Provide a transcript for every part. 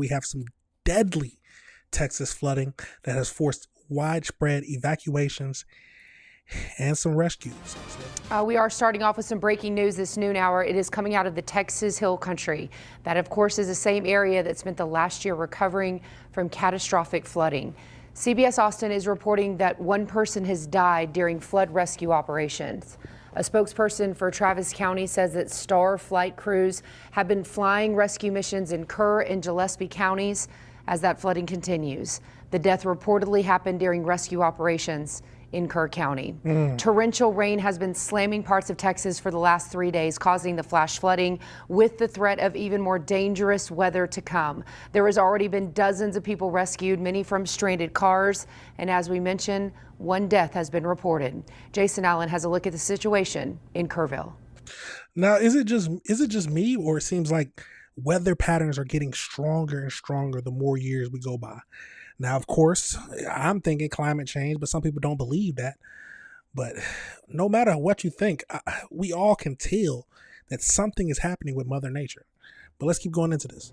We have some deadly Texas flooding that has forced widespread evacuations and some rescues. We are starting off with some breaking news this noon hour. It is coming out of the Texas Hill Country. That, of course, is the same area that spent the last year recovering from catastrophic flooding. CBS Austin is reporting that one person has died during flood rescue operations. A spokesperson for Travis County says that Star flight crews have been flying rescue missions in Kerr and Gillespie counties as that flooding continues. The death reportedly happened during rescue operations in Kerr County. Torrential rain has been slamming parts of Texas for the last 3 days, causing the flash flooding with the threat of even more dangerous weather to come. There has already been dozens of people rescued, many from stranded cars. And as we mentioned, one death has been reported. Jason Allen has a look at the situation in Kerrville. Now, is it just me, or it seems like weather patterns are getting stronger and stronger the more years we go by? Now, of course, I'm thinking climate change, but some people don't believe that. But no matter what you think, we all can tell that something is happening with Mother Nature. But let's keep going into this.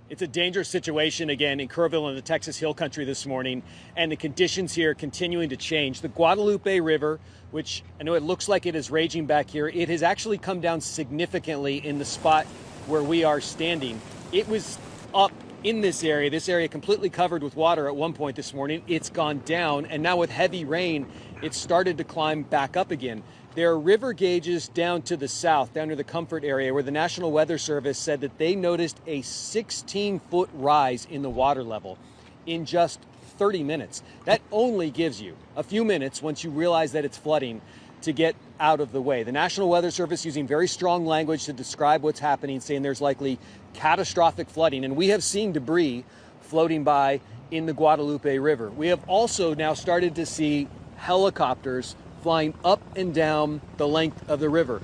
It's a dangerous situation again in Kerrville in the Texas Hill Country this morning, and the conditions here continuing to change. The Guadalupe River, which I know it looks like it is raging back here, it has actually come down significantly in the spot where we are standing. It was up in this area completely covered with water at one point this morning. It's gone down, and now with heavy rain, it started to climb back up again. There are river gauges down to the south, down near the Comfort area, where the National Weather Service said that they noticed a 16-foot rise in the water level in just 30 minutes. That only gives you a few minutes once you realize that it's flooding to get out of the way. The National Weather Service using very strong language to describe what's happening, saying there's likely catastrophic flooding. And we have seen debris floating by in the Guadalupe River. We have also now started to see helicopters flying up and down the length of the river,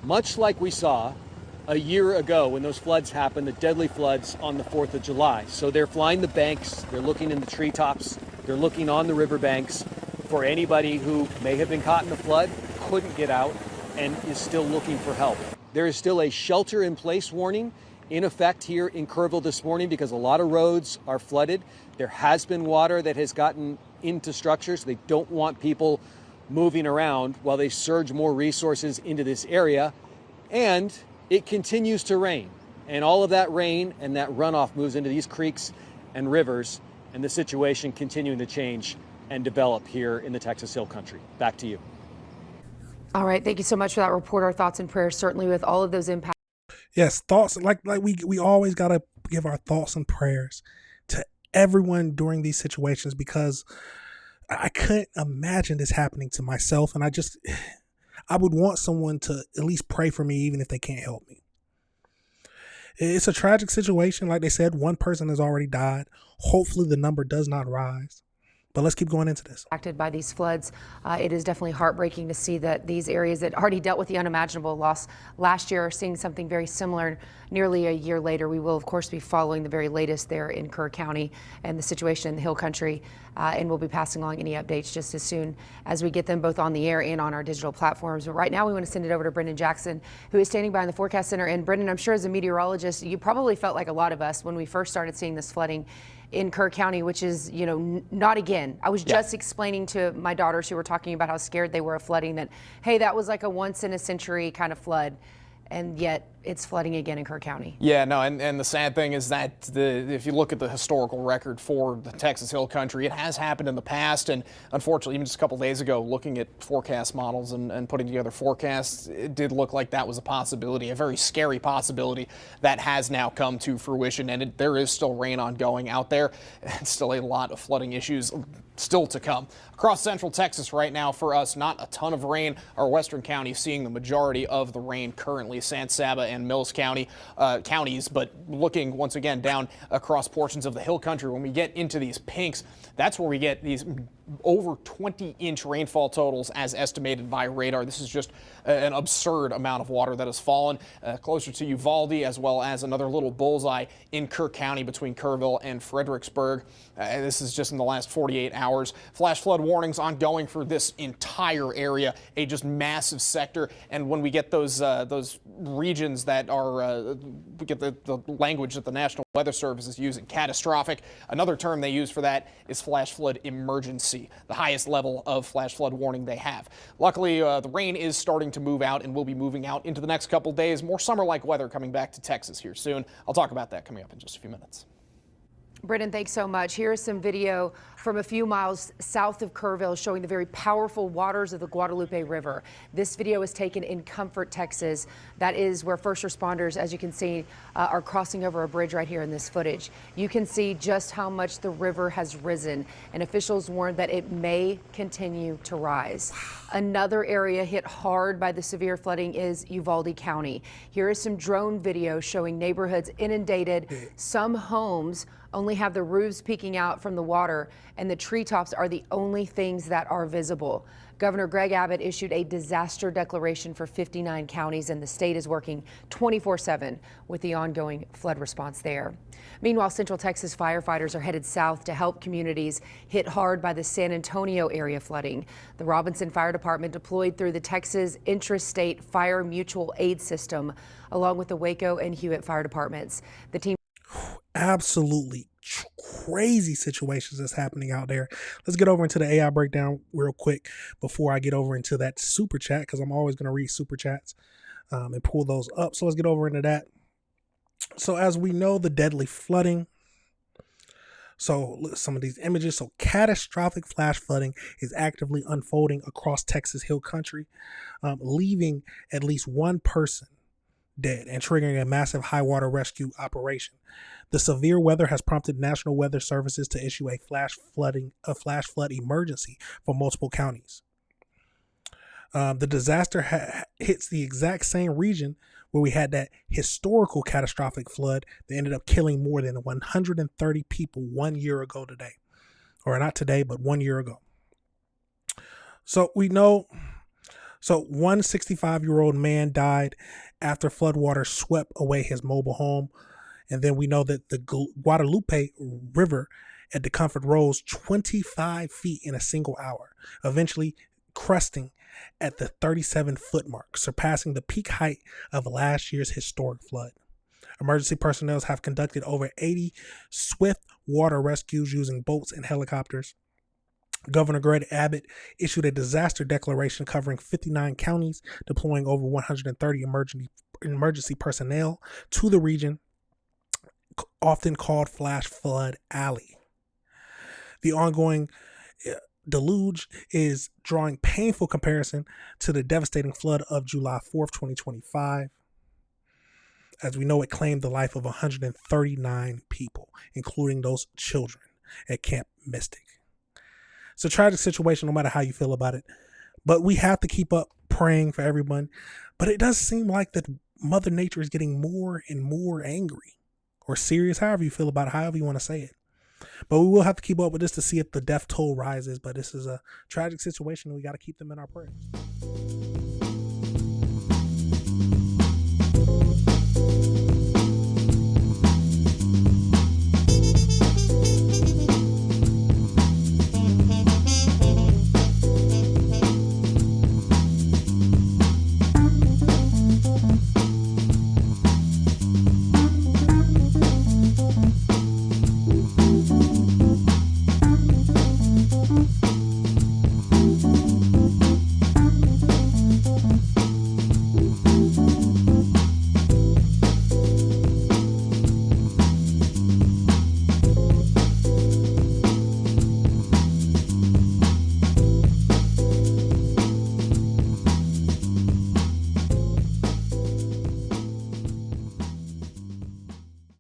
much like we saw a year ago when those floods happened, the deadly floods on the 4th of July. So they're flying the banks, they're looking in the treetops, they're looking on the riverbanks for anybody who may have been caught in the flood, couldn't get out, and is still looking for help. There is still a shelter-in-place warning in effect here in Kerrville this morning because a lot of roads are flooded. There has been water that has gotten into structures. They don't want people moving around while they surge more resources into this area. And it continues to rain. And all of that rain and that runoff moves into these creeks and rivers, and the situation continuing to change and develop here in the Texas Hill Country. Back to you. All right. Thank you so much for that report. Our thoughts and prayers, certainly with all of those impacts. Yes, thoughts like we always got to give our thoughts and prayers to everyone during these situations, because I couldn't imagine this happening to myself. And I would want someone to at least pray for me, even if they can't help me. It's a tragic situation. Like they said, one person has already died. Hopefully the number does not rise. But let's keep going into this. Impacted by these floods, it is definitely heartbreaking to see that these areas that already dealt with the unimaginable loss last year are seeing something very similar nearly a year later. We will, of course, be following the very latest there in Kerr County and the situation in the Hill Country, and we'll be passing along any updates just as soon as we get them both on the air and on our digital platforms. But right now, we want to send it over to Brendan Jackson, who is standing by in the Forecast Center. And Brendan, I'm sure as a meteorologist, you probably felt like a lot of us when we first started seeing this flooding in Kerr County, which is, not again. I was just explaining to my daughters who were talking about how scared they were of flooding that, hey, that was like a once in a century kind of flood. And yet it's flooding again in Kerr County. Yeah, no, and the sad thing is that if you look at the historical record for the Texas Hill Country, it has happened in the past. And unfortunately, even just a couple days ago, looking at forecast models and putting together forecasts, it did look like that was a possibility, a very scary possibility that has now come to fruition. And there is still rain ongoing out there, and still a lot of flooding issues still to come. Across central Texas right now for us, not a ton of rain. Our western counties seeing the majority of the rain currently, San Saba and Mills County counties, but looking once again down across portions of the Hill Country, when we get into these pinks, that's where we get these over 20-inch rainfall totals as estimated by radar. This is just an absurd amount of water that has fallen closer to Uvalde, as well as another little bullseye in Kerr County between Kerrville and Fredericksburg. This is just in the last 48 hours. Flash flood warnings ongoing for this entire area, a just massive sector. And when we get those regions that are, we get the language that the National Weather Service is using catastrophic. Another term they use for that is flash flood emergency, the highest level of flash flood warning they have. Luckily, the rain is starting to move out and will be moving out into the next couple days. More summer-like weather coming back to Texas here soon. I'll talk about that coming up in just a few minutes. Brendan, thanks so much. Here is some video from a few miles south of Kerrville showing the very powerful waters of the Guadalupe River. This video was taken in Comfort, Texas. That is where first responders, as you can see, are crossing over a bridge right here in this footage. You can see just how much the river has risen, and officials warned that it may continue to rise. Another area hit hard by the severe flooding is Uvalde County. Here is some drone video showing neighborhoods inundated. Some homes only have the roofs peeking out from the water, and the treetops are the only things that are visible. Governor Greg Abbott issued a disaster declaration for 59 counties, and the state is working 24/7 with the ongoing flood response there. Meanwhile, Central Texas firefighters are headed south to help communities hit hard by the San Antonio area flooding. The Robinson Fire Department deployed through the Texas Intrastate Fire Mutual Aid System, along with the Waco and Hewitt fire departments. The team Absolutely crazy situations that's happening out there. Let's get over into the AI breakdown real quick before I get over into that super chat, because I'm always going to read super chats and pull those up. So let's get over into that. So as we know, the deadly flooding. So look at some of these images. So catastrophic flash flooding is actively unfolding across Texas Hill Country, leaving at least one person dead and triggering a massive high water rescue operation. The severe weather has prompted National Weather Services to issue a flash flood emergency for multiple counties. The disaster hits the exact same region where we had that historical catastrophic flood that ended up killing more than 130 people 1 year ago today. Or not today, but 1 year ago. So we know, one 65-year-old man died after floodwaters swept away his mobile home. And then we know that the Guadalupe River at the Comfort rose 25 feet in a single hour, eventually cresting at the 37-foot mark, surpassing the peak height of last year's historic flood. Emergency personnel have conducted over 80 swift water rescues using boats and helicopters. Governor Greg Abbott issued a disaster declaration covering 59 counties, deploying over 130 emergency personnel to the region, often called Flash Flood Alley. The ongoing deluge is drawing painful comparison to the devastating flood of July 4th, 2025. As we know, it claimed the life of 139 people, including those children at Camp Mystic. It's a tragic situation, no matter how you feel about it. But we have to keep up praying for everyone. But it does seem like that Mother Nature is getting more and more angry or serious, however you feel about it, however you want to say it. But we will have to keep up with this to see if the death toll rises. But this is a tragic situation, and we got to keep them in our prayers.